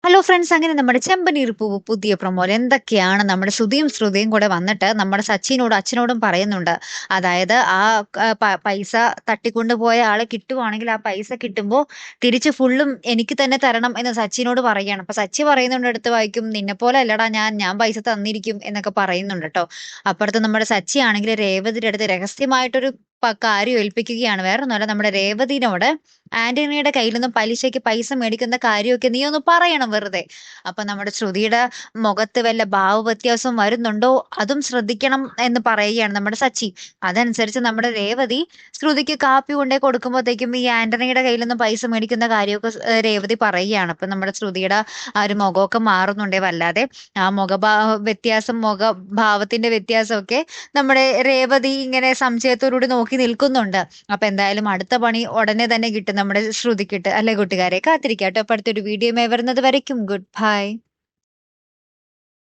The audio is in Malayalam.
ഹലോ ഫ്രണ്ട്സ്, അങ്ങനെ നമ്മുടെ ചെമ്പനീർ പൂവ് പുതിയ പ്രൊമോയിൽ എന്തൊക്കെയാണ് നമ്മുടെ ശ്രുതിയും കൂടെ വന്നിട്ട് നമ്മുടെ സച്ചിനോടും അച്ഛനോടും പറയുന്നുണ്ട്. അതായത് ആ പൈസ തട്ടിക്കൊണ്ടുപോയ ആളെ കിട്ടുവാണെങ്കിൽ ആ പൈസ കിട്ടുമ്പോൾ തിരിച്ച് ഫുള്ളും എനിക്ക് തന്നെ തരണം എന്ന് സച്ചിനോട് പറയുകയാണ്. അപ്പൊ സച്ചി പറയുന്നുണ്ട്, എടുത്ത് വായിക്കും, നിന്നെ പോലെ അല്ലടാ ഞാൻ പൈസ തന്നിരിക്കും എന്നൊക്കെ പറയുന്നുണ്ട് കേട്ടോ. അപ്പുറത്ത് നമ്മുടെ സച്ചി ആണെങ്കിൽ രേവതിയുടെ അടുത്ത് രഹസ്യമായിട്ടൊരു കാര്യം ഏൽപ്പിക്കുകയാണ്. വേറൊന്നുമല്ല, നമ്മുടെ രേവതിനോട് ആന്റണിയുടെ കയ്യിൽ നിന്നും പലിശയ്ക്ക് പൈസ മേടിക്കുന്ന കാര്യമൊക്കെ നീ ഒന്ന് പറയണം വെറുതെ. അപ്പൊ നമ്മുടെ ശ്രുതിയുടെ മുഖത്ത് വല്ല ഭാവവ്യത്യാസവും വരുന്നുണ്ടോ അതും ശ്രദ്ധിക്കണം എന്ന് പറയുകയാണ് നമ്മുടെ സച്ചി. അതനുസരിച്ച് നമ്മുടെ രേവതി ശ്രുതിക്ക് കാപ്പി കൊണ്ടേ കൊടുക്കുമ്പോഴത്തേക്കും ഈ ആന്റണിയുടെ കയ്യിൽ നിന്നും പൈസ മേടിക്കുന്ന കാര്യമൊക്കെ രേവതി പറയുകയാണ്. അപ്പൊ നമ്മുടെ ശ്രുതിയുടെ ആ ഒരു മുഖമൊക്കെ മാറുന്നുണ്ടേ വല്ലാതെ. ആ മുഖഭാവത്തിന്റെ വ്യത്യാസമൊക്കെ നമ്മുടെ രേവതി ഇങ്ങനെ സംശയത്തോടുകൂടി നോക്കി നിൽക്കുന്നുണ്ട്. അപ്പൊ എന്തായാലും അടുത്ത പണി ഉടനെ തന്നെ കിട്ടും നമ്മുടെ ശ്രുതിക്കിട്ട്, അല്ലെ കൂട്ടുകാരെ? കാത്തിരിക്കാട്ടോ. അപ്പൊ അടുത്തൊരു വീഡിയോ വരുന്നത് വരയ്ക്കും ഗുഡ് ബൈ.